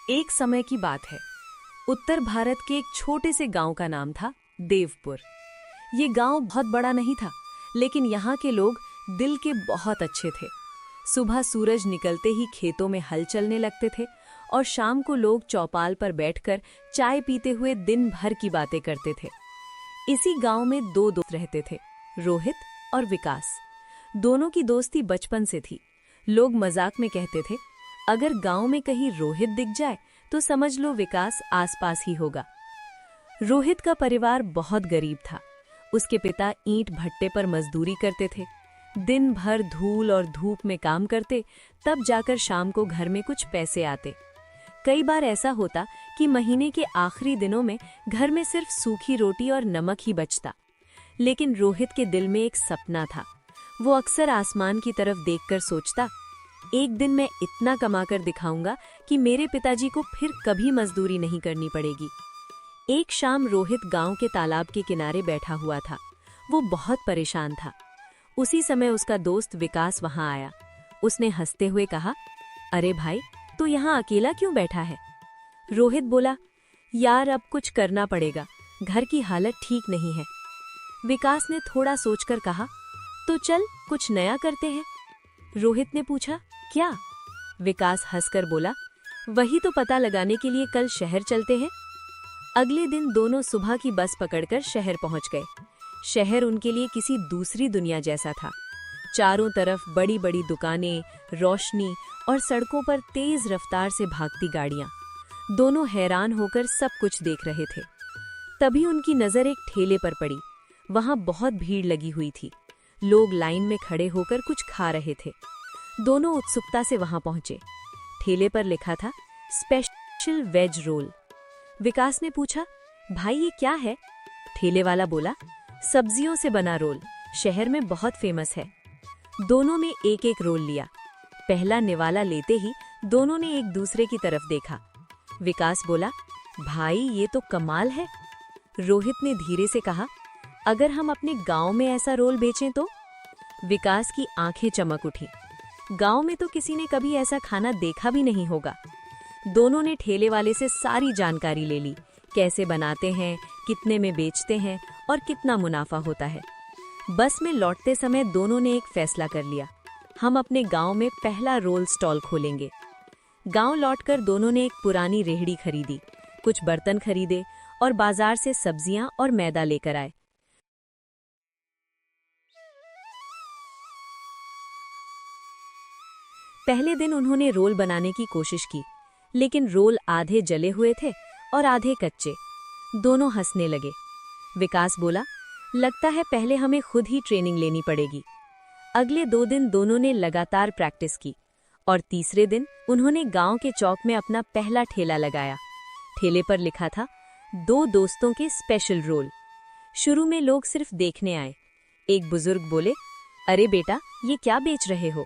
एक समय की बात है। उत्तर भारत के एक छोटे से गांव का नाम था देवपुर। ये गांव बहुत बड़ा नहीं था, लेकिन यहाँ के लोग दिल के बहुत अच्छे थे। सुबह सूरज निकलते ही खेतों में हल चलने लगते थे और शाम को लोग चौपाल पर बैठकर चाय पीते हुए दिन भर की बातें करते थे। इसी गांव में दो दोस्त रहते थे, रोहित और विकास। दोनों की दोस्ती बचपन से थी। लोग मजाक में कहते थे, अगर गांव में कहीं रोहित दिख जाए तो समझ लो विकास आसपास ही होगा। रोहित का परिवार बहुत गरीब था। उसके पिता ईंट भट्टे पर मजदूरी करते थे। दिन भर धूल और धूप में काम करते, तब जाकर शाम को घर में कुछ पैसे आते। कई बार ऐसा होता कि महीने के आखिरी दिनों में घर में सिर्फ सूखी रोटी और नमक ही बचता। लेकिन रोहित के दिल में एक सपना था। वो अक्सर आसमान की तरफ देखकर सोचता, एक दिन मैं इतना कमाकर दिखाऊंगा कि मेरे पिताजी को फिर कभी मजदूरी नहीं करनी पड़ेगी। एक शाम रोहित गांव के तालाब के किनारे बैठा हुआ था। वो बहुत परेशान था। उसी समय उसका दोस्त विकास वहां आया। उसने हंसते हुए कहा, अरे भाई, तू यहाँ अकेला क्यों बैठा है? रोहित बोला, यार अब कुछ करना पड़ेगा, घर की हालत ठीक नहीं है। विकास ने थोड़ा सोचकर कहा, तो चल कुछ नया करते हैं। रोहित ने पूछा, क्या? विकास हंसकर बोला, वही तो पता लगाने के लिए कल शहर चलते हैं। अगले दिन दोनों सुबह की बस पकड़कर शहर पहुंच गए। शहर उनके लिए किसी दूसरी दुनिया जैसा था। चारों तरफ बड़ी बड़ी दुकानें, रोशनी और सड़कों पर तेज रफ्तार से भागती गाड़ियां। दोनों हैरान होकर सब कुछ देख रहे थे। तभी उनकी नजर एक ठेले पर पड़ी। वहां बहुत भीड़ लगी हुई थी। लोग लाइन में खड़े होकर कुछ खा रहे थे। दोनों उत्सुकता से वहां पहुंचे। ठेले पर लिखा था, स्पेशल वेज रोल। विकास ने पूछा, भाई ये क्या है? ठेले वाला बोला, सब्जियों से बना रोल, शहर में बहुत फेमस है। दोनों ने एक एक रोल लिया। पहला निवाला लेते ही दोनों ने एक दूसरे की तरफ देखा। विकास बोला, भाई ये तो कमाल है। रोहित ने धीरे से कहा, अगर हम अपने गांव में ऐसा रोल बेचें तो? विकास की आंखें चमक उठी। गांव में तो किसी ने कभी ऐसा खाना देखा भी नहीं होगा। दोनों ने ठेले वाले से सारी जानकारी ले ली, कैसे बनाते हैं, कितने में बेचते हैं और कितना मुनाफा होता है। बस में लौटते समय दोनों ने एक फैसला कर लिया, हम अपने गांव में पहला रोल स्टॉल खोलेंगे। गांव लौटकर दोनों ने एक पुरानी रेहड़ी खरीदी, कुछ बर्तन खरीदे और बाजार से सब्जियां और मैदा लेकर आए। पहले दिन उन्होंने रोल बनाने की कोशिश की, लेकिन रोल आधे जले हुए थे और आधे कच्चे। दोनों हंसने लगे। विकास बोला, लगता है पहले हमें खुद ही ट्रेनिंग लेनी पड़ेगी। अगले 2 दिन दोनों ने लगातार प्रैक्टिस की और तीसरे दिन उन्होंने गांव के चौक में अपना पहला ठेला लगाया। ठेले पर लिखा था, 2 दोस्तों के स्पेशल रोल। शुरू में लोग सिर्फ देखने आए। एक बुजुर्ग बोले, अरे बेटा, ये क्या बेच रहे हो?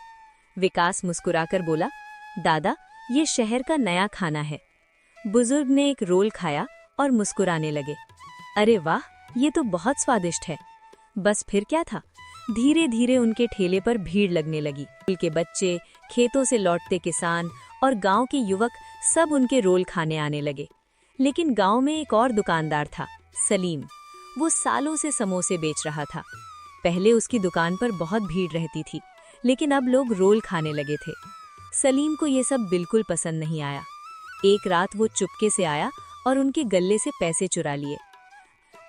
विकास मुस्कुराकर बोला, दादा, ये शहर का नया खाना है। बुजुर्ग ने एक रोल खाया और मुस्कुराने लगे, अरे वाह, ये तो बहुत स्वादिष्ट है। बस फिर क्या था, धीरे धीरे उनके ठेले पर भीड़ लगने लगी। स्कूल के बच्चे, खेतों से लौटते किसान और गांव के युवक सब उनके रोल खाने आने लगे। लेकिन गांव में एक और दुकानदार था, सलीम। वो सालों से समोसे बेच रहा था। पहले उसकी दुकान पर बहुत भीड़ रहती थी, लेकिन अब लोग रोल खाने लगे थे। सलीम को ये सब बिल्कुल पसंद नहीं आया। एक रात वो चुपके से आया और उनके गल्ले से पैसे चुरा लिए।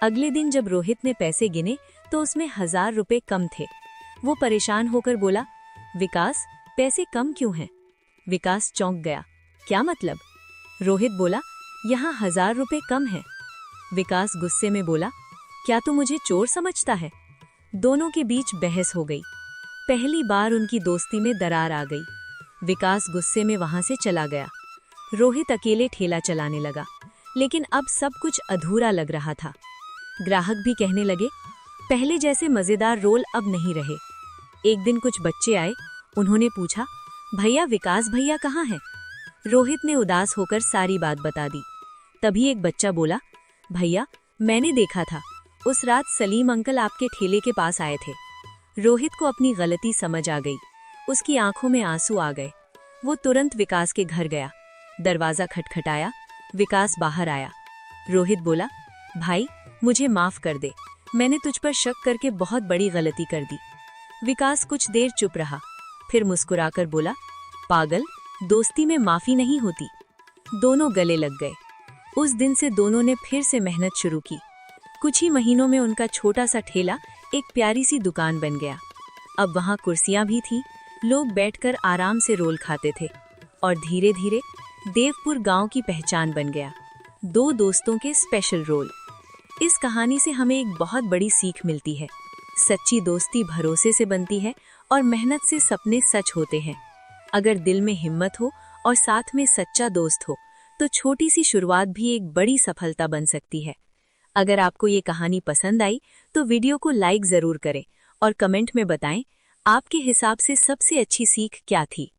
अगले दिन जब रोहित ने पैसे गिने तो उसमें 1000 रुपए कम थे। वो परेशान होकर बोला, विकास, पैसे कम क्यों हैं? विकास चौंक गया, क्या मतलब? रोहित बोला, यहाँ 1000 रुपए कम हैं। विकास गुस्से में बोला, क्या तू मुझे चोर समझता है? दोनों के बीच बहस हो गई। पहली बार उनकी दोस्ती में दरार आ गई। विकास गुस्से में वहां से चला गया। रोहित अकेले ठेला चलाने लगा, लेकिन अब सब कुछ अधूरा लग रहा था। ग्राहक भी कहने लगे, पहले जैसे मजेदार रोल अब नहीं रहे। एक दिन कुछ बच्चे आए। उन्होंने पूछा, भैया, विकास भैया कहाँ हैं? रोहित ने उदास होकर सारी बात बता दी। तभी एक बच्चा बोला, भैया, मैंने देखा था, उस रात सलीम अंकल आपके ठेले के पास आए थे। रोहित को अपनी गलती समझ आ गई। उसकी आंखों में आंसू आ गए। वो तुरंत विकास के घर गया। दरवाजा खटखटाया। विकास बाहर आया। रोहित बोला, भाई मुझे माफ कर दे, मैंने तुझ पर शक करके बहुत बड़ी गलती कर दी। विकास कुछ देर चुप रहा, फिर मुस्कुराकर बोला, पागल, दोस्ती में माफी नहीं होती। दोनों गले लग गए। उस दिन से दोनों ने फिर से मेहनत शुरू की। कुछ ही महीनों में उनका छोटा सा ठेला एक प्यारी सी दुकान बन गया। अब वहाँ कुर्सियाँ भी थीं, लोग बैठकर आराम से रोल खाते थे और धीरे धीरे देवपुर गांव की पहचान बन गया। दो दोस्तों के स्पेशल रोल। इस कहानी से हमें एक बहुत बड़ी सीख मिलती है। सच्ची दोस्ती भरोसे से बनती है और मेहनत से सपने सच होते हैं। अगर दिल में हिम्मत हो और साथ में सच्चा दोस्त हो तो छोटी सी शुरुआत भी एक बड़ी सफलता बन सकती है। अगर आपको ये कहानी पसंद आई तो वीडियो को लाइक जरूर करें और कमेंट में बताएं आपके हिसाब से सबसे अच्छी सीख क्या थी।